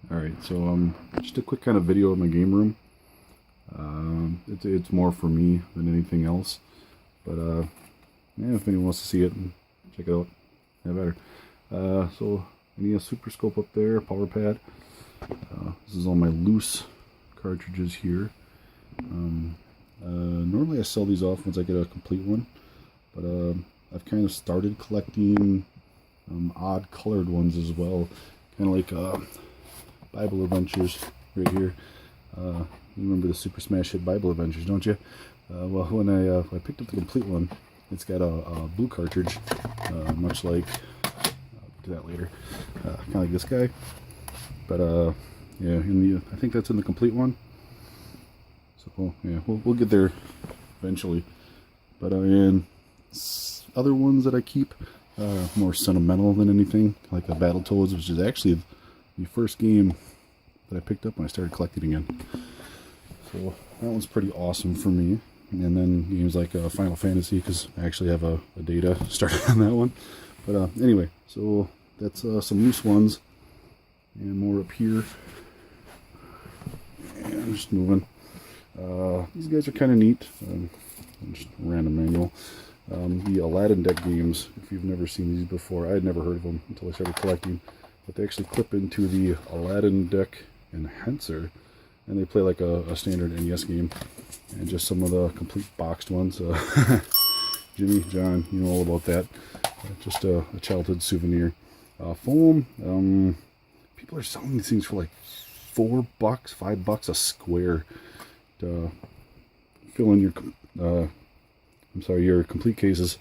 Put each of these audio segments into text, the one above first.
Alright, so just a quick kind of video of my game room. It's more for me than anything else. But yeah, if anyone wants to see it, check it out. Yeah, better. So I need a Super Scope up there, power pad. This is all my loose cartridges here. Normally I sell these off once I get a complete one, but I've kind of started collecting odd colored ones as well, kind of like Bible Adventures right here. You remember the Super Smash Hit Bible Adventures, don't you? Well, when I picked up the complete one, it's got a blue cartridge, much like, I'll do that later, kind of like this guy. But yeah, I think that's in the complete one. So yeah, we'll get there eventually. But in other ones that I keep, more sentimental than anything, like the Battletoads, which is actually the first game that I picked up when I started collecting again. So that one's pretty awesome for me. And then games like Final Fantasy, because I actually have a data started on that one. But anyway, so that's some loose ones. And more up here. And I'm just moving. These guys are kind of neat. Just random manual. The Aladdin deck games, if you've never seen these before, I had never heard of them until I started collecting. But they actually clip into the Aladdin deck enhancer, and they play like a standard NES game. And just some of the complete boxed ones. Jimmy, John, you know all about that. Just a childhood souvenir. Foam. People are selling these things for like $4, $5 a square to fill in your complete cases,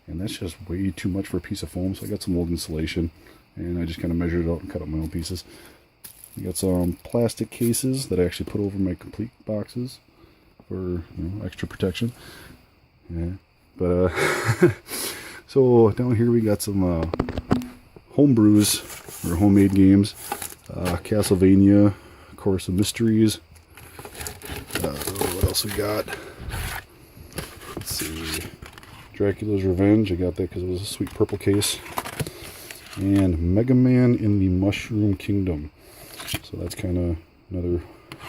and that's just way too much for a piece of foam. So I got some old insulation, and I just kind of measured it out and cut up my own pieces. I got some plastic cases that I actually put over my complete boxes for extra protection. Yeah, but so down here we got some home brews or homemade games. Castlevania, Course of Mysteries. What else we got? Let's see. Dracula's Revenge. I got that because it was a sweet purple case. And Mega Man in the Mushroom Kingdom. So that's kind of another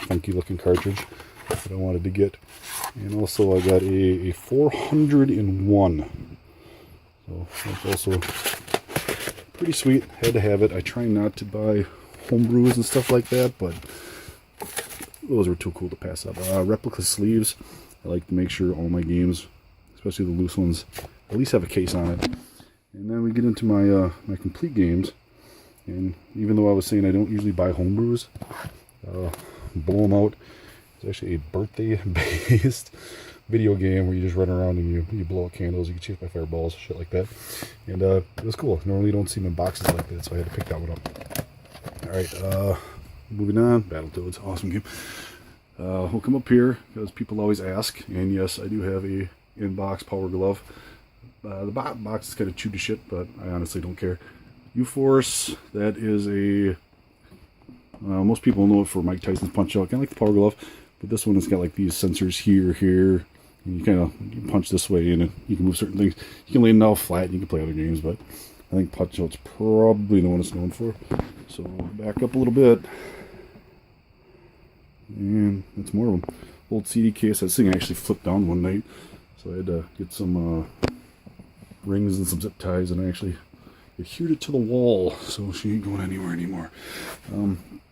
funky looking cartridge that I wanted to get. And also I got a 401. So that's also pretty sweet. Had to have it. I try not to buy homebrews and stuff like that, but those were too cool to pass up. Replica sleeves. I like to make sure all my games, especially the loose ones, at least have a case on it. And then we get into my my complete games. And even though I was saying I don't usually buy homebrews, blow them out. It's actually a birthday-based video game where you just run around and you blow out candles, you get chased by fireballs, shit like that. And it was cool. Normally you don't see them in boxes like that, so I had to pick that one up. Alright, moving on. Battletoads, awesome game. We'll come up here because people always ask, and yes, I do have a in-box Power Glove. The box is kind of chewed to shit, but I honestly don't care. U-Force, that is a most people know it for Mike Tyson's Punch-Out, kind of like the Power Glove, but this one has got like these sensors here, and you punch this way, and you can move certain things. You can lay it out flat, and you can play other games, but I think Punch-Out's probably the one it's known for. So back up a little bit, and that's more of them. Old CD case. That thing actually flipped down one night, so I had to get some rings and some zip ties, and I actually adhered it to the wall, so she ain't going anywhere anymore.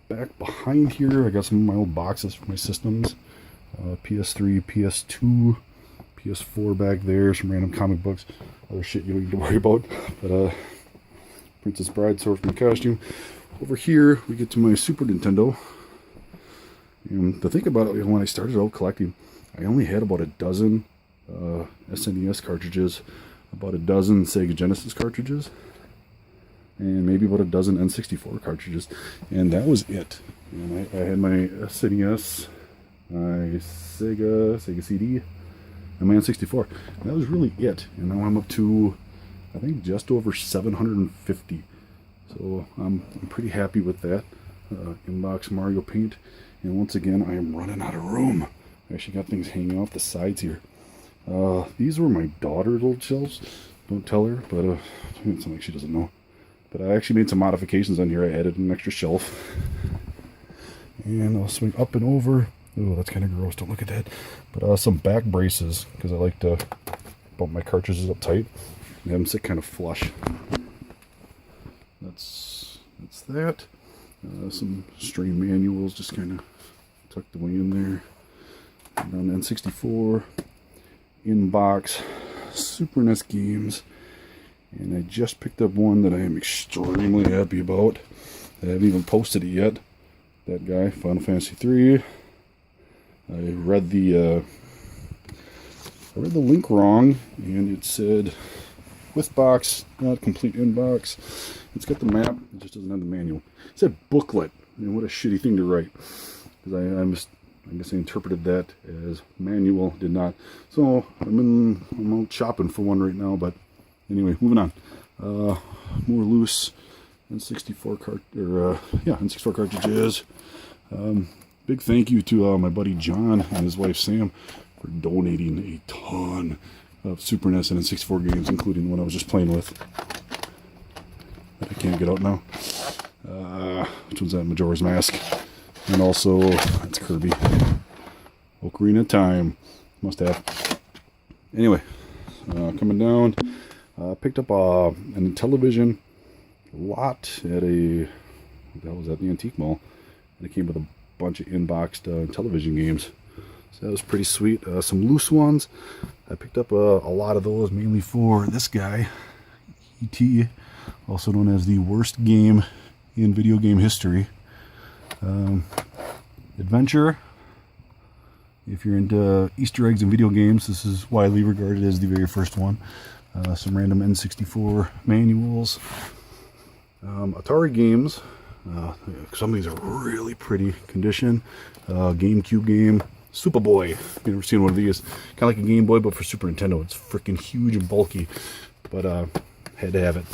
Back behind here, I got some of my old boxes for my systems. PS3, PS2, PS4 back there, some random comic books, other shit you don't need to worry about. But Princess Bride, Sword from the Costume. Over here, we get to my Super Nintendo. And to think about it, when I started out collecting, I only had about a dozen SNES cartridges, about a dozen Sega Genesis cartridges, and maybe about a dozen N64 cartridges, and that was it. And I had my SNES, my Sega CD, and my N64. And that was really it. And now I'm up to, I think, just over 750. So I'm pretty happy with that. Inbox Mario Paint. And once again, I am running out of room. I actually got things hanging off the sides here. These were my daughter's old shelves. Don't tell her, but it's something she doesn't know. But I actually made some modifications on here. I added an extra shelf. And I'll swing up and over. Oh, that's kind of gross. Don't look at that. But some back braces, because I like to bump my cartridges up tight. And have them sit kind of flush. That's that. Some string manuals, just kind of tucked away in there. And on N64, in-box, Super NES games. And I just picked up one that I am extremely happy about. I haven't even posted it yet. That guy, Final Fantasy 3. I read the link wrong, and it said with box, not complete in-box. It's got the map, it just doesn't have the manual. It said booklet, and what a shitty thing to write. Because I guess I interpreted that as manual, did not. So I'm out shopping for one right now, but anyway, moving on. More loose N64 N64 cartridges. Big thank you to my buddy John and his wife Sam for donating a ton of Super NES and N64 games, including one I was just playing with that I can't get out now. Which one's that? Majora's Mask. And also, that's Kirby. Ocarina of Time. Must have. Anyway, coming down, picked up a television lot at the Antique Mall. And it came with a bunch of in-boxed television games. So that was pretty sweet. Some loose ones. I picked up a lot of those, mainly for this guy, E.T., also known as the worst game in video game history. Adventure. If you're into Easter eggs in video games, this is widely regarded as the very first one. Some random N64 manuals. Atari games. Some of these are really pretty condition. GameCube game. Superboy. You've never seen one of these. Kind of like a Game Boy, but for Super Nintendo. It's freaking huge and bulky. But had to have it.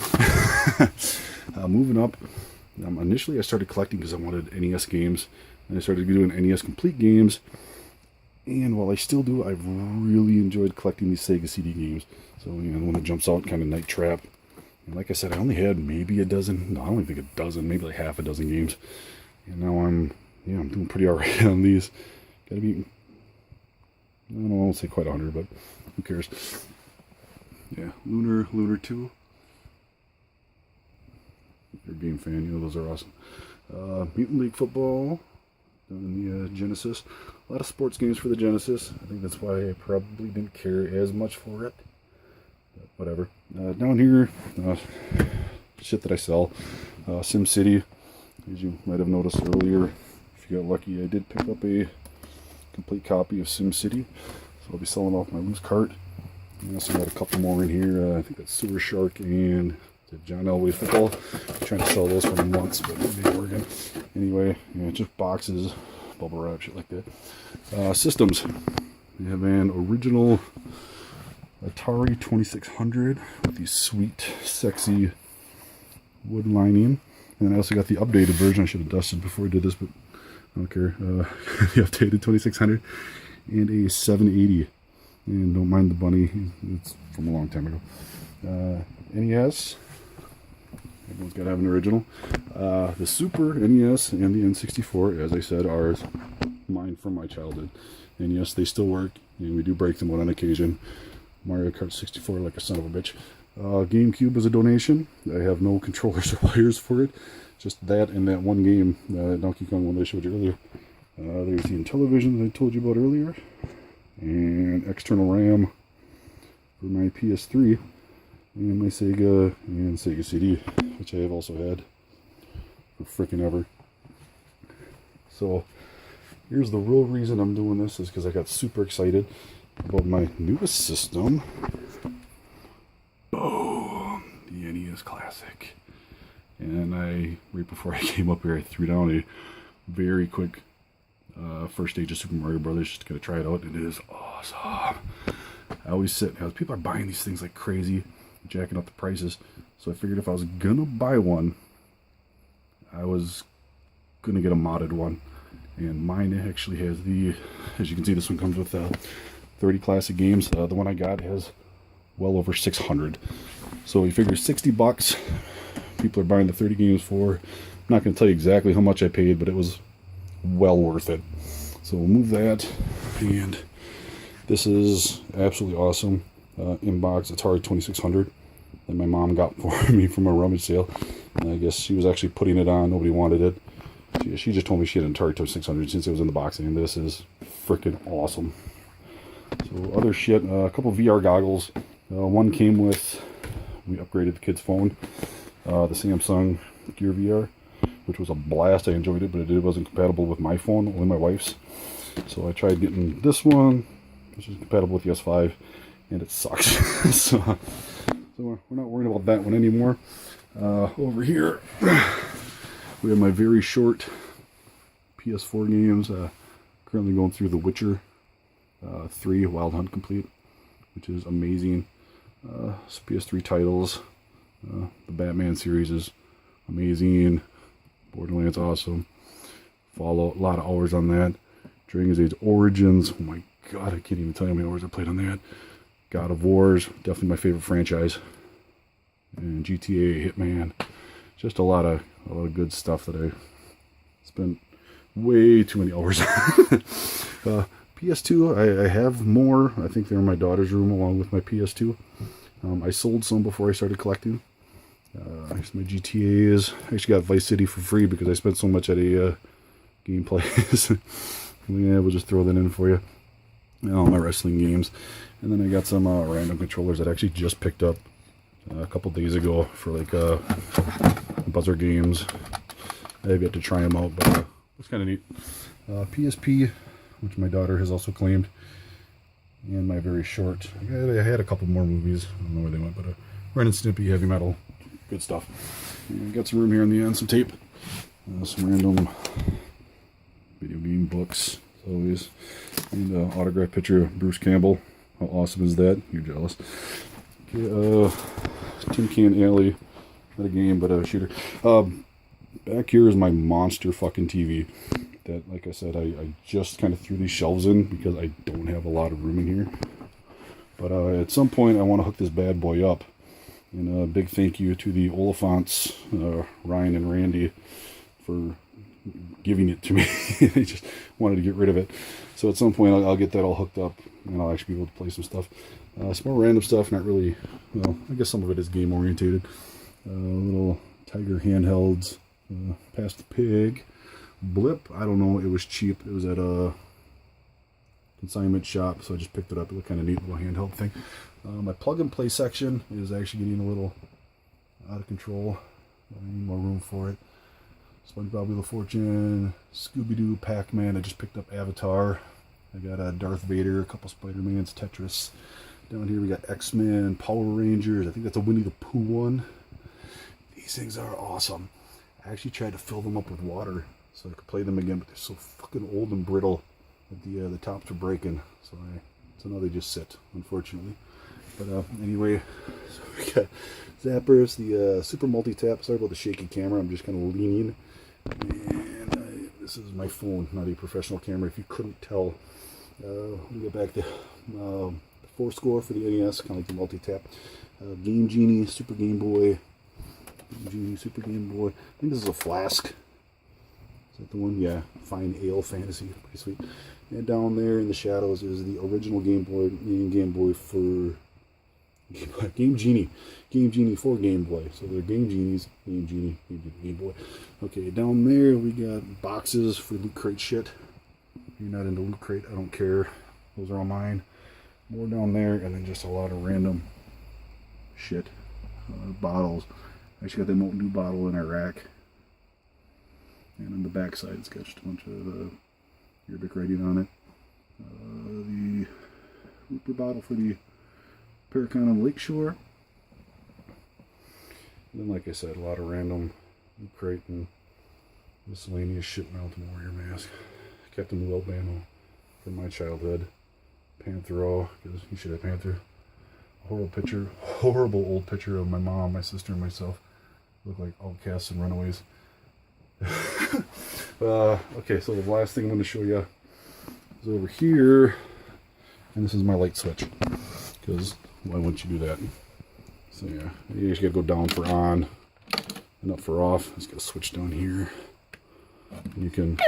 Moving up. Initially, I started collecting because I wanted NES games. And I started doing NES complete games. And while I still do, I've really enjoyed collecting these Sega CD games. So, the one that jumps out, kind of Night Trap. And like I said, I only had maybe a dozen. No, I don't even think a dozen. Maybe like half a dozen games. And now I'm doing pretty alright on these. Gotta be, I won't say quite 100, but who cares? Yeah, Lunar 2. If you're a game fan, those are awesome. Mutant League Football on the Genesis. A lot of sports games for the Genesis. I think that's why I probably didn't care as much for it. But whatever. Down here, shit that I sell. SimCity. As you might have noticed earlier, if you got lucky, I did pick up a complete copy of SimCity. So I'll be selling off my loose cart. I also got a couple more in here. I think that's Sewer Shark and John Elway Football. I'm trying to sell those for months, but it ain't working. Anyway, just boxes, bubble wrap, shit like that. Systems. We have an original Atari 2600 with the sweet, sexy wood lining. And then I also got the updated version. I should have dusted before I did this, but I don't care. The updated 2600 and a 780. And don't mind the bunny. It's from a long time ago. NES. Everyone's got to have an original. The Super NES and the N64, as I said, are mine from my childhood. And yes, they still work, and we do break them on occasion. Mario Kart 64 like a son of a bitch. GameCube is a donation. I have no controllers or wires for it. Just that and that one game, Donkey Kong one that I showed you earlier. There's the Intellivision that I told you about earlier. And external RAM for my PS3. And my Sega and Sega CD, which I have also had for frickin' ever. So, here's the real reason I'm doing this, is because I got super excited about my newest system. Boom! The NES Classic. And right before I came up here, I threw down a very quick first stage of Super Mario Brothers just to kind of try it out. It is awesome. I always sit, people are buying these things like crazy, jacking up the prices. So I figured if I was gonna buy one, I was gonna get a modded one. And mine actually has as you can see, this one comes with 30 classic games. The one I got has well over 600. So you figure 60 bucks. People are buying the 30 games for. I'm not gonna tell you exactly how much I paid, but it was well worth it. So we'll move that, and this is absolutely awesome. Inbox Atari 2600 that my mom got for me from a rummage sale. And I guess she was actually putting it on. Nobody wanted it. She just told me she had an Atari 2600 since it was in the box, and this is freaking awesome. So other shit, a couple VR goggles. One came with, we upgraded the kid's phone, the Samsung Gear VR, which was a blast. I enjoyed it, but it wasn't compatible with my phone, only my wife's. So I tried getting this one, which is compatible with the S5, and it sucks. so we're not worried about that one anymore. Over here, we have my very short PS4 games. Currently going through The Witcher 3 Wild Hunt Complete, which is amazing. PS3 titles. The Batman series is amazing. Borderlands, awesome. Fallout, a lot of hours on that. Dragon's Age Origins, oh my god, I can't even tell you how many hours I played on that. God of War's, definitely my favorite franchise. And GTA, Hitman, just a lot of good stuff that I spent way too many hours on. PS2, I have more. I think they're in my daughter's room along with my PS2. I sold some before I started collecting. Here's my GTAs. I actually got Vice City for free because I spent so much at a gameplay. Yeah, we'll just throw that in for you. And all my wrestling games. And then I got some random controllers that I actually just picked up a couple days ago for like buzzer games. I've yet to try them out, but it's kind of neat. PSP, which my daughter has also claimed. And my very short. I had a couple more movies. I don't know where they went, but Ren and Snippy, Heavy Metal. Good stuff. And got some room here in the end, some tape. Some random video game books, as always. And an autograph picture of Bruce Campbell. How awesome is that? You're jealous. Okay, Tin Can Alley. Not a game, but a shooter. Back here is my monster fucking TV. That, like I said, I just kind of threw these shelves in because I don't have a lot of room in here. But at some point, I want to hook this bad boy up. And a big thank you to the Oliphants, Ryan and Randy, for giving it to me. They just wanted to get rid of it. So at some point, I'll get that all hooked up, and I'll actually be able to play some stuff. Some more random stuff, not really, well, I guess some of it is game orientated. Little Tiger handhelds, Past the Pig, Blip, I don't know, it was cheap. It was at a consignment shop, so I just picked it up. It looked kind of neat, little handheld thing. My plug and play section is actually getting a little out of control. I need more room for it. SpongeBob Wheel of Fortune, Scooby-Doo, Pac-Man. I just picked up Avatar. I got a Darth Vader, a couple Spider-Mans, Tetris. Down here we got X-Men, Power Rangers. I think that's a Winnie the Pooh one. These things are awesome. I actually tried to fill them up with water so I could play them again, but they're so fucking old and brittle that the tops are breaking. So now they just sit, unfortunately. But anyway, so we got Zappers, the Super Multi-Tap. Sorry about the shaky camera. I'm just kind of leaning. And this is my phone, not a professional camera. If you couldn't tell, let me get back to Fourscore for the NES, kind of like the multi-tap. Game Genie, Super Game Boy. Game Genie, Super Game Boy. I think this is a Flask. Is that the one? Yeah. Fine Ale Fantasy. Pretty sweet. And down there in the shadows is the original Game Boy and Game Boy for Game Genie. Game Genie for Game Boy. So they're Game Genies, Game Genie, Game Boy. Okay, down there we got boxes for Loot Crate shit. If you're not into Loot Crate, I don't care. Those are all mine. More down there, and then just a lot of random shit. Bottles. I actually got the Mountain Dew bottle in our rack. And on the back side, it's got just a bunch of Arabic writing on it. The Hooper bottle for the Paracon on Lakeshore. And then, like I said, a lot of random Loot Crate and miscellaneous shit. Mountain Warrior mask. Captain Lou Albano from my childhood. Panther, because you should have Panther. Horrible old picture of my mom, my sister, and myself. Look like outcasts and runaways. Okay, so the last thing I'm going to show you is over here, and this is my light switch, because why wouldn't you do that? So yeah, you just got to go down for on and up for off. Just got to switch down here. You can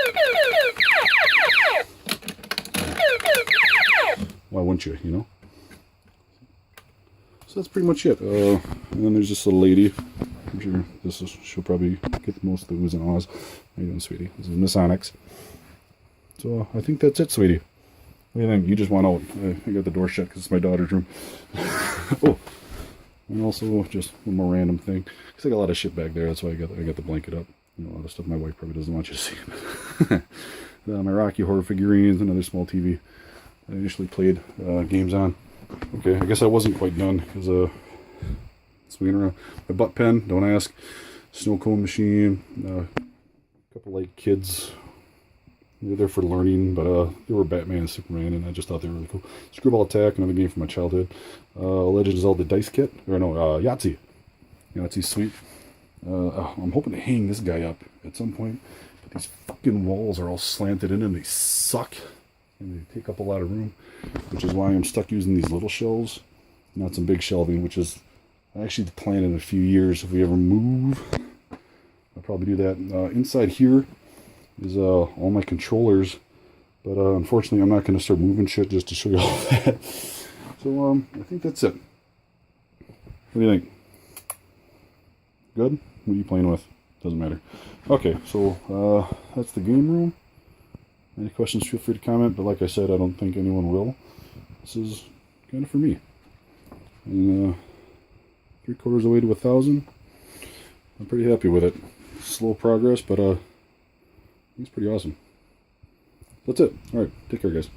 why wouldn't you, you know? So that's pretty much it. And then there's this little lady. I'm sure she'll probably get most of the oohs and ahs. How you doing, sweetie? This is Miss Onyx. So I think that's it, sweetie. What do you think? You just went out. I got the door shut because it's my daughter's room. Oh, and also just one more random thing. Because I got a lot of shit back there. That's why I got the blanket up. You know, a lot of stuff my wife probably doesn't want you to see. My Rocky Horror figurines, another small TV I initially played games on. Okay, I guess I wasn't quite done because swinging around my butt pen. Don't ask. Snow cone machine. A couple like kids. They're there for learning, but they were Batman and Superman, and I just thought they were really cool. Screwball Attack, another game from my childhood. Legend of Zelda dice kit, or no, Yahtzee. Yahtzee's sweet. I'm hoping to hang this guy up at some point, but these fucking walls are all slanted in and they suck, and they take up a lot of room, which is why I'm stuck using these little shelves, not some big shelving, which is actually the plan in a few years. If we ever move, I'll probably do that. Inside here is all my controllers, but unfortunately I'm not going to start moving shit just to show you all that. So I think that's it. What do you think? Good? What are you playing with? Doesn't matter. Okay, so that's the game room. Any questions, feel free to comment, but like I said, I don't think anyone will. This is kind of for me. And 3/4 of the way to 1,000. I'm pretty happy with it. Slow progress, but it's pretty awesome. That's it. Alright, take care, guys.